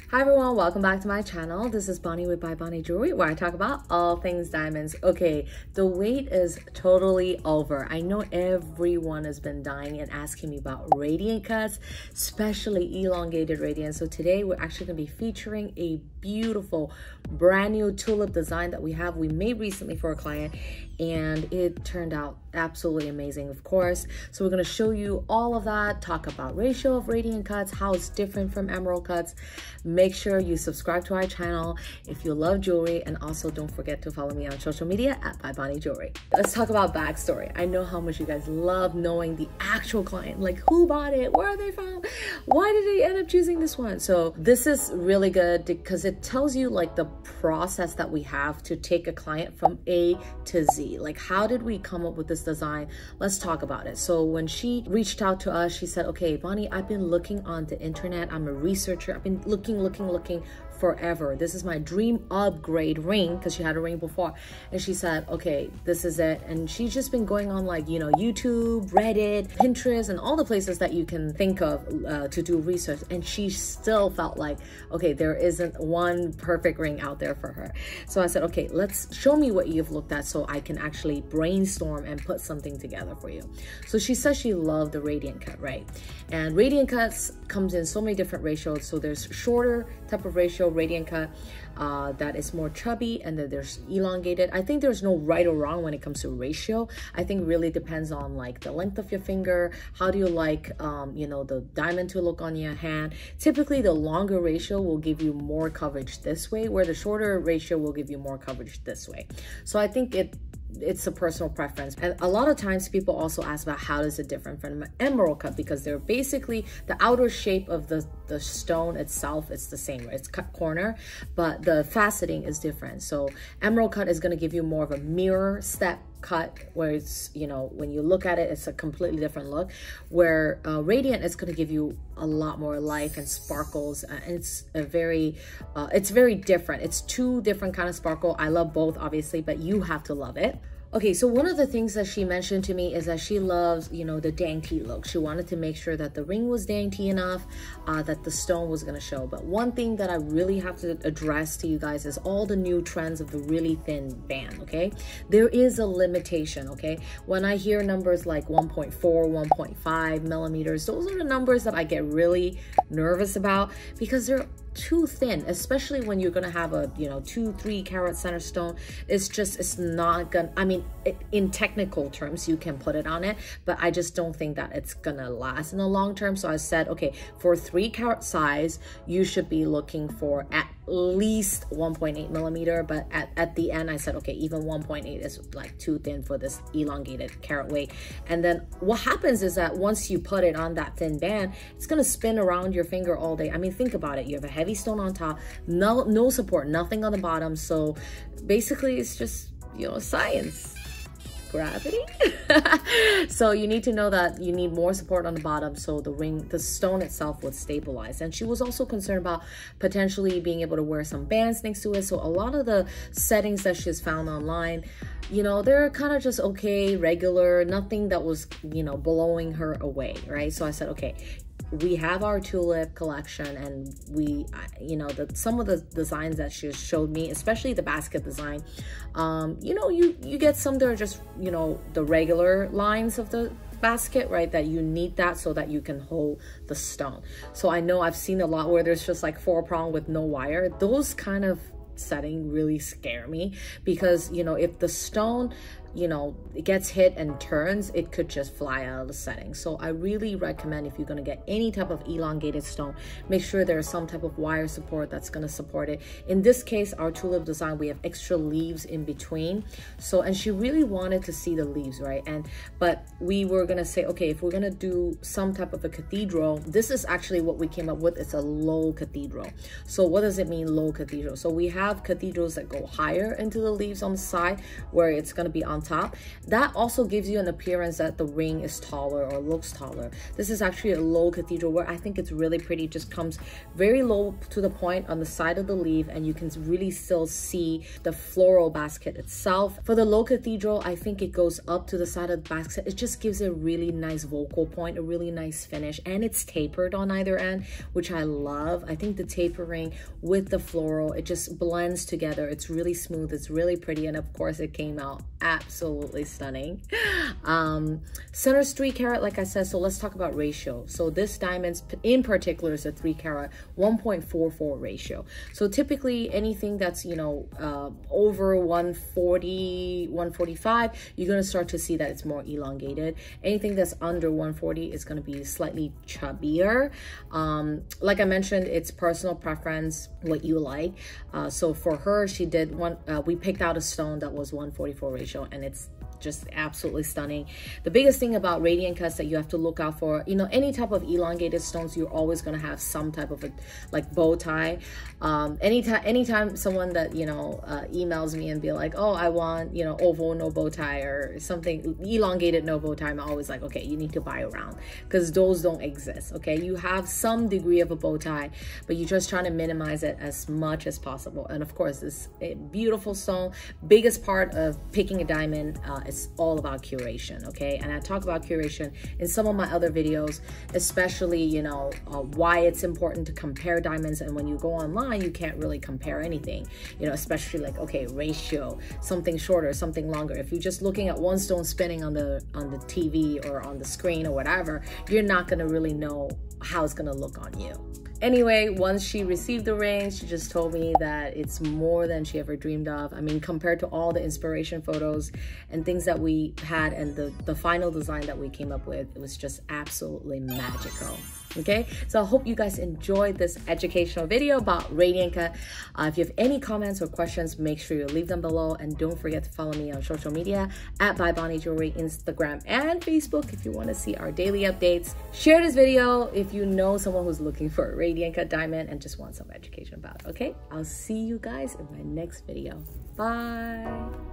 Hi everyone, welcome back to my channel. This is Bonnie with By Bonnie Jewelry, where I talk about all things diamonds. Okay, the wait is totally over. I know everyone has been dying and asking me about radiant cuts, especially elongated radiant. So today we're actually going to be featuring a beautiful brand new tulip design that we made recently for a client, and it turned out absolutely amazing, of course. So we're going to show you all of that, talk about ratio of radiant cuts, how it's different from emerald cuts. Make sure you subscribe to our channel if you love jewelry, and also don't forget to follow me on social media at By Bonnie Jewelry. Let's talk about backstory. I know how much you guys love knowing the actual client, like who bought it, where are they from, why did they end up choosing this one. So this is really good because it tells you like the process that we have to take a client from A to Z. Like, how did we come up with this design? Let's talk about it. So when she reached out to us, she said, okay, Bonnie, I've been looking on the internet. I'm a researcher. I've been looking forever. This is my dream upgrade ring, because she had a ring before. And she said, okay, this is it. And she's just been going on, like, you know, YouTube, Reddit, Pinterest, and all the places that you can think of to do research. And she still felt like, okay, there isn't one perfect ring out there for her. So I said, okay, let's show me what you've looked at so I can actually brainstorm and put something together for you. So she says she loved the radiant cut, right? And radiant cuts comes in so many different ratios. So there's shorter type of ratio, radiant cut, that is more chubby, and then there's elongated. I think there's no right or wrong when it comes to ratio. I think it really depends on like the length of your finger. How do you like you know, the diamond to look on your hand? Typically the longer ratio will give you more coverage this way, where the shorter ratio will give you more coverage this way. So I think it's a personal preference. And a lot of times people also ask about how is it different from an emerald cut, because they're basically the outer shape of the stone itself, it's the same, right? It's cut corner, but the faceting is different. So emerald cut is going to give you more of a mirror step cut, where it's, you know, when you look at it, it's a completely different look, where radiant is going to give you a lot more life and sparkles. It's very different. It's two different kind of sparkle. I love both, obviously, but you have to love it. Okay, so one of the things that she mentioned to me is that she loves, you know, the dainty look. She wanted to make sure that the ring was dainty enough, that the stone was going to show. But one thing that I really have to address to you guys is all the new trends of the really thin band, okay? There is a limitation, okay? When I hear numbers like 1.4, 1.5 millimeters, those are the numbers that I get really nervous about, because they're too thin, especially when you're gonna have a, you know, 2-3 carat center stone. It's not gonna, I mean, in technical terms you can put it on it, but I just don't think that it's gonna last in the long term. So I said, okay, for 3 carat size you should be looking for at least 1.8 millimeter, but at the end I said, okay, even 1.8 is like too thin for this elongated carat weight. And then what happens is that once you put it on that thin band, it's gonna spin around your finger all day. I mean, think about it. You have a heavy stone on top, no support, nothing on the bottom. So basically it's just, you know, science, gravity. So you need to know that you need more support on the bottom so the stone itself would stabilize. And she was also concerned about potentially being able to wear some bands next to it. So a lot of the settings that she's found online, you know, they're kind of just okay, regular, nothing that was, you know, blowing her away, right? So I said, okay, we have our tulip collection, and we, you know, some of the designs that she showed me, especially the basket design, you know, you get some that are just, you know, the regular lines of the basket, right, that you need that so that you can hold the stone. So I know I've seen a lot where there's just like 4-prong with no wire. Those kind of setting really scare me, because, you know, if the stone, you know, it gets hit and turns, it could just fly out of the setting. So I really recommend, if you're going to get any type of elongated stone, make sure there's some type of wire support that's going to support it. In this case, our tulip design, we have extra leaves in between. So, and she really wanted to see the leaves, right? But we were going to say, okay, if we're going to do some type of a cathedral, this is actually what we came up with. It's a low cathedral. So what does it mean, low cathedral? So we have cathedrals that go higher into the leaves on the side, where it's going to be on on top. That also gives you an appearance that the ring is taller or looks taller. This is actually a low cathedral where I think it's really pretty. It just comes very low to the point on the side of the leaf, and you can really still see the floral basket itself. For the low cathedral, I think it goes up to the side of the basket. It just gives a really nice vocal point, a really nice finish, and it's tapered on either end, which I love. I think the tapering with the floral, it just blends together. It's really smooth, it's really pretty, and of course it came out absolutely stunning. Center is 3 carat, like I said. So let's talk about ratio. So this diamond in particular is a 3 carat 1.44 ratio. So typically anything that's, you know, over 140, 145, you're going to start to see that it's more elongated. Anything that's under 140 is going to be slightly chubbier. Like I mentioned, it's personal preference, what you like. So for her, she did one, we picked out a stone that was 144 ratio, and it's just absolutely stunning. The biggest thing about radiant cuts that you have to look out for, you know, any type of elongated stones, you're always going to have some type of a like bow tie. Anytime someone that, you know, emails me and be like, oh, I want, you know, oval no bow tie or something elongated no bow tie, I'm always like, okay, you need to buy around, because those don't exist. Okay, you have some degree of a bow tie, but you're just trying to minimize it as much as possible. And of course, this beautiful stone, biggest part of picking a diamond, it's all about curation. Okay, and I talk about curation in some of my other videos, especially, you know, why it's important to compare diamonds. And when you go online, you can't really compare anything, you know, especially like, okay, ratio, something shorter, something longer. If you're just looking at one stone spinning on the TV or on the screen or whatever, you're not going to really know how it's going to look on you. Anyway, once she received the ring, she just told me that it's more than she ever dreamed of. I mean, compared to all the inspiration photos and things that we had and the final design that we came up with, it was just absolutely magical. Okay, so I hope you guys enjoyed this educational video about radiant cut. If you have any comments or questions, make sure you leave them below, and don't forget to follow me on social media at By Bonnie Jewelry, Instagram and Facebook if you want to see our daily updates. Share this video if you know someone who's looking for a radiant cut diamond and just want some education about it. Okay, I'll see you guys in my next video. Bye.